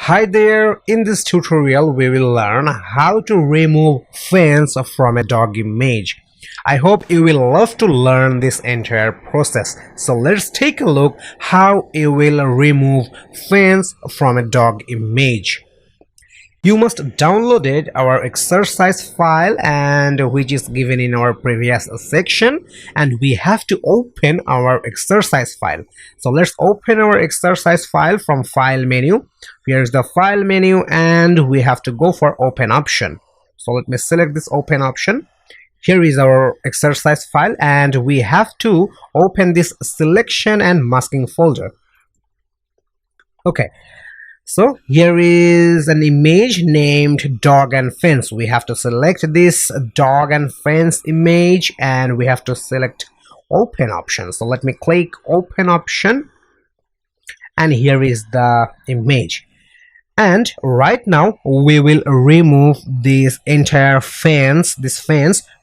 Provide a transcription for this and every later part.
Hi there, in this tutorial we will learn how to remove fence from a dog image. I hope you will love to learn this entire process. So let's take a look how you will remove fence from a dog image. You must download it, our exercise file, and which is given in our previous section, and we have to open our exercise file. So let's open our exercise file from file menu. Here's the file menu and we have to go for open option. So let me select this open option. Here is our exercise file and we have to open this selection and masking folder. Okay, so here is an image named dog and fence. We have to select this dog and fence image and we have to select open option. So let me click open option and here is the image. And right now we will remove this entire fence,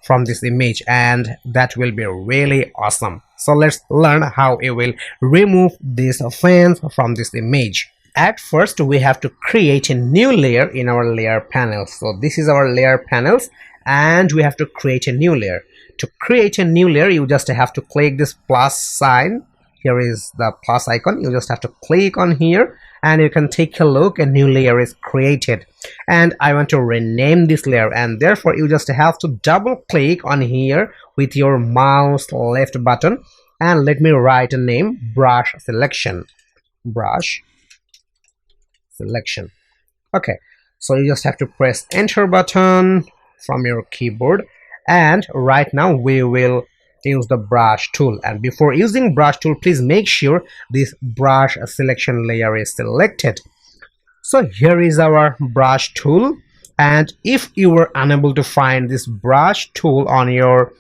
from this image, and that will be really awesome. So let's learn how we will remove this fence from this image. At first we have to create a new layer in our layer panel. So this is our layer panels and we have to create a new layer. To create a new layer you just have to click this plus sign. Here is the plus icon. You just have to click on here and you can take a look. A new layer is created and I want to rename this layer, and therefore you just have to double click on here with your mouse left button and let me write a name, brush selection. Okay, so you just have to press enter button from your keyboard, and right now we will use the brush tool. And before using brush tool, please make sure this brush selection layer is selected. So here is our brush tool, and if you were unable to find this brush tool on your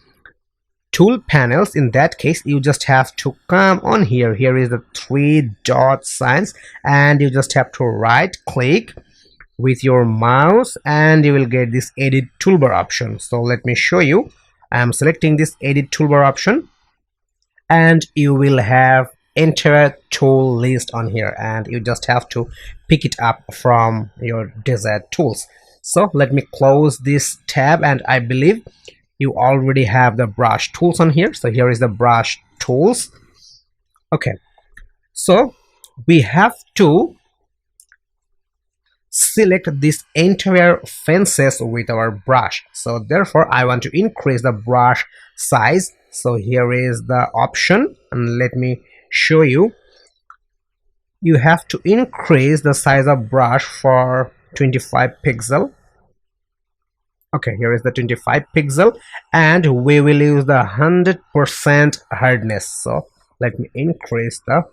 tool panels, in that case you just have to come on here. Here is the three dot signs and you just have to right click with your mouse and you will get this edit toolbar option. So let me show you. I am selecting this edit toolbar option and you will have entire tool list on here and you just have to pick it up from your desired tools. So let me close this tab, and I believe you already have the brush tools on here. So here is the brush tools. Okay, so we have to select this entire fences with our brush. So therefore I want to increase the brush size. So here is the option and let me show you. You have to increase the size of brush for 25 pixel. Okay, here is the 25 pixel and we will use the 100% hardness. So let me increase the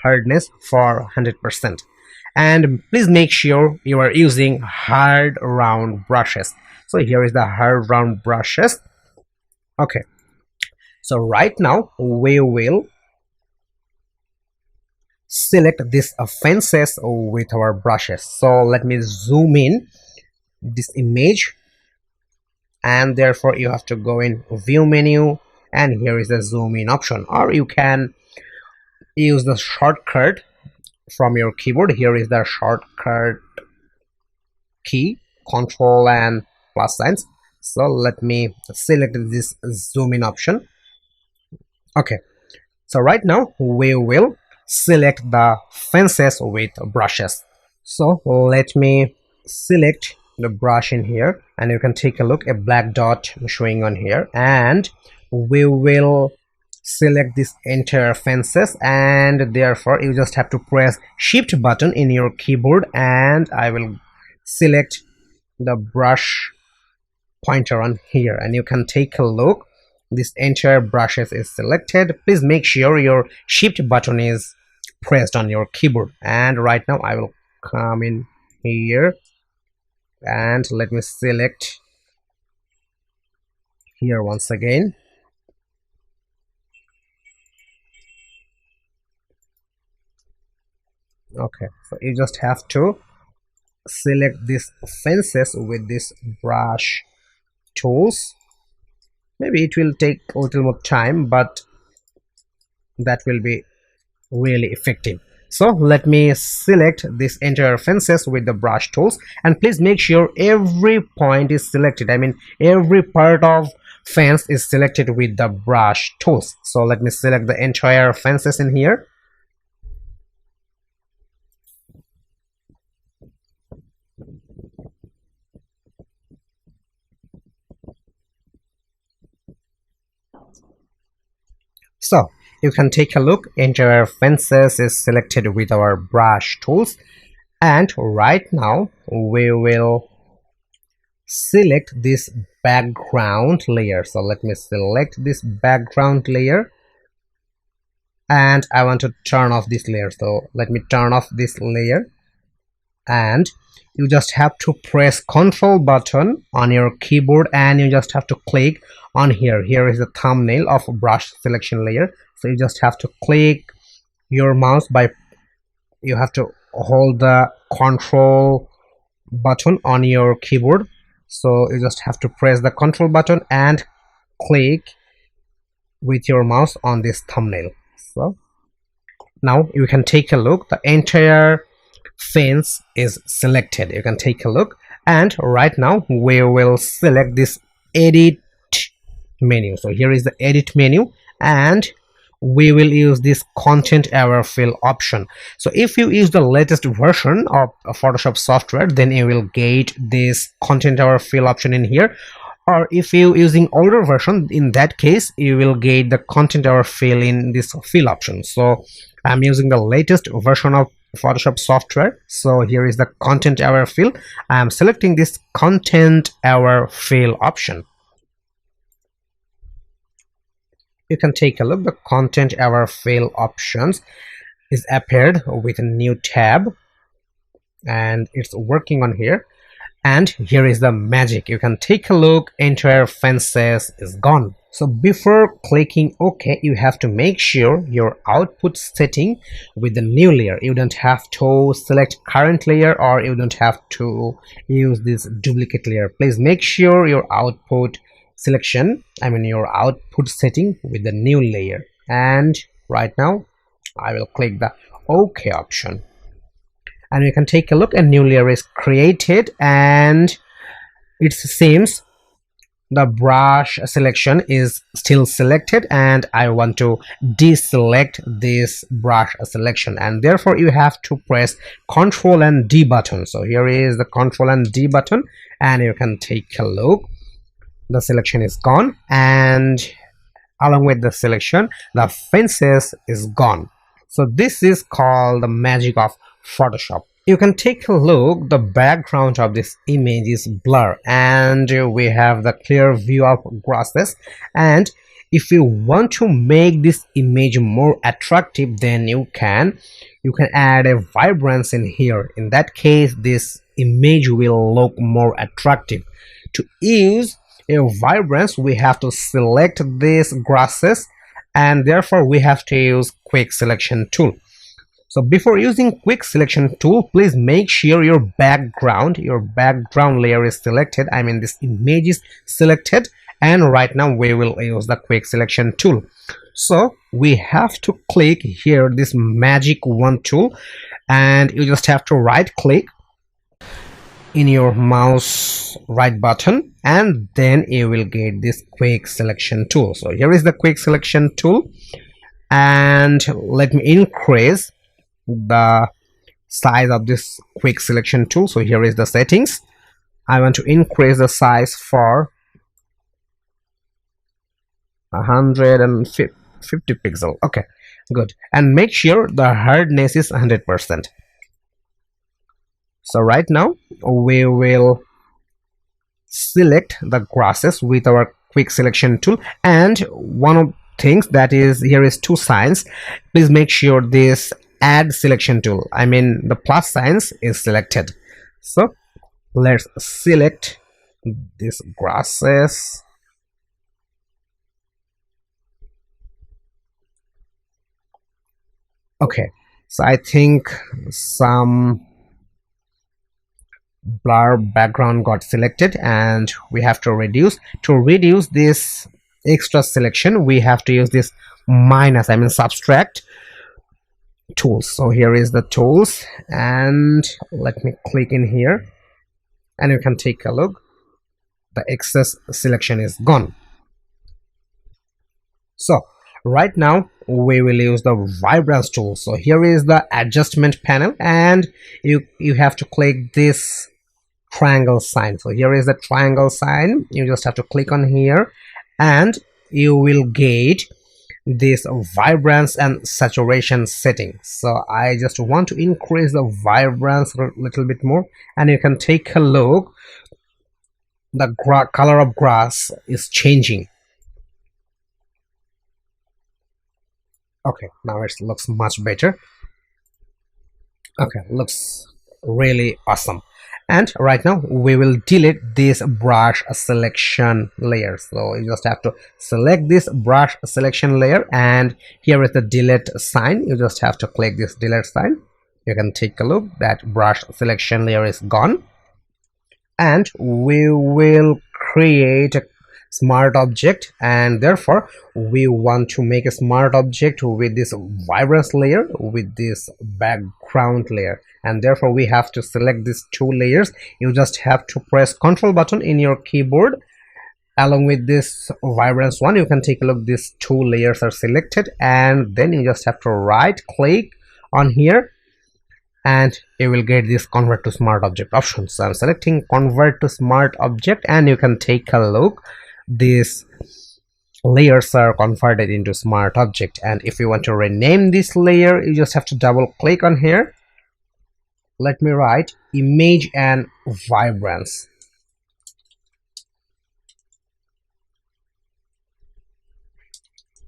hardness for 100%, and please make sure you are using hard round brushes. So here is the hard round brushes. Okay, so right now we will select this fences with our brushes. So let me zoom in this image, and therefore you have to go in view menu and here is the zoom in option, or you can use the shortcut from your keyboard. Here is the shortcut key, control and plus signs. So let me select this zoom in option. Okay, so right now we will select the fences with brushes. So let me select the brush in here and you can take a look, a black dot showing on here, and we will select this entire fences, and therefore you just have to press shift button in your keyboard and I will select the brush pointer on here and you can take a look. This entire brushes is selected. Please make sure your shift button is pressed on your keyboard, and right now I will come in here and let me select here once again. Okay, so you just have to select these fences with this brush tools. Maybe it will take a little more time, but that will be really effective. So let me select this entire fences with the brush tools, and please make sure every point is selected. I mean every part of fence is selected with the brush tools. So let me select the entire fences in here. So you can take a look, entire fences is selected with our brush tools, and right now we will select this background layer. So let me select this background layer, and I want to turn off this layer. So let me turn off this layer, and you just have to press Ctrl button on your keyboard, and you just have to click on here. Here is the thumbnail of brush selection layer. So you just have to click your mouse by, you have to hold the Ctrl button on your keyboard. So you just have to press the Ctrl button and click with your mouse on this thumbnail. So now you can take a look, the entire fence is selected. You can take a look, and right now we will select this edit menu. So here is the edit menu, and we will use this content aware fill option. So if you use the latest version of Photoshop software, then you will get this content aware fill option in here, or if you using older version, in that case you will get the content aware fill in this fill option. So I'm using the latest version of Photoshop software, so here is the content aware fill. I am selecting this content aware fill option. You can take a look, the content aware fill options is appeared with a new tab, and it's working on here. And here is the magic. You can take a look, entire fences is gone. So before clicking OK, you have to make sure your output setting with the new layer. You don't have to select current layer, or you don't have to use this duplicate layer. Please make sure your output selection, I mean your output setting with the new layer. And right now I will click the OK option, and you can take a look, a new layer is created, and it seems the brush selection is still selected, and I want to deselect this brush selection, and therefore you have to press Ctrl and D button. So here is the Ctrl and D button, and you can take a look, the selection is gone, and along with the selection the fences is gone. So this is called the magic of Photoshop. You can take a look, the background of this image is blur, and we have the clear view of grasses. And if you want to make this image more attractive, then you can add a vibrance in here. In that case this image will look more attractive. To use a vibrance, we have to select these grasses, and therefore we have to use quick selection tool. So before using quick selection tool, please make sure your background layer is selected. I mean this image is selected, and right now we will use the quick selection tool. So we have to click here this magic wand tool, and you just have to right click in your mouse right button, and then you will get this quick selection tool. So here is the quick selection tool, and let me increase the size of this quick selection tool. So here is the settings. I want to increase the size for 150 pixel. Okay, good, and make sure the hardness is 100%. So right now we will select the grasses with our quick selection tool, and one of things that is here is two signs. Please make sure this add selection tool, I mean the plus signs, is selected. So let's select these grasses. Okay, so I think some blur background got selected, and we have to reduce this extra selection. We have to use this minus, I mean subtract tools. So here is the tools, and let me click in here, and you can take a look. The excess selection is gone. So right now we will use the vibrance tool. So here is the adjustment panel, and you have to click this triangle sign. So here is the triangle sign. You just have to click on here, and you will get this vibrance and saturation setting. So I just want to increase the vibrance a little bit more, and you can take a look. The color of grass is changing. Okay, now it looks much better. Okay, looks really awesome. And right now we will delete this brush selection layer. So you just have to select this brush selection layer, and here is the delete sign. You just have to click this delete sign. You can take a look, that brush selection layer is gone. And we will create a smart object, and therefore we want to make a smart object with this vibrance layer, with this background layer, and therefore we have to select these two layers. You just have to press Ctrl button in your keyboard. Along with this vibrance one, you can take a look, these two layers are selected, and then you just have to right click on here, and you will get this convert to smart object option. So I'm selecting convert to smart object, and you can take a look, these layers are converted into smart object. And if you want to rename this layer, you just have to double click on here. Let me write image and vibrance.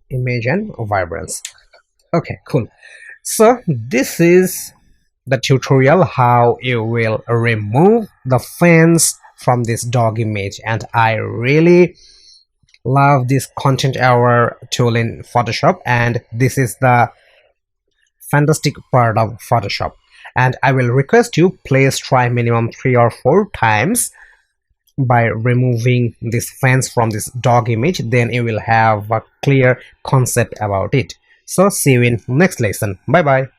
Image and vibrance. Okay, cool. So this is the tutorial how you will remove the fence from this dog image, and I really love this content aware tool in Photoshop, and this is the fantastic part of Photoshop. And I will request you please try minimum 3 or 4 times by removing this fence from this dog image, then you will have a clear concept about it. So see you in next lesson. Bye bye.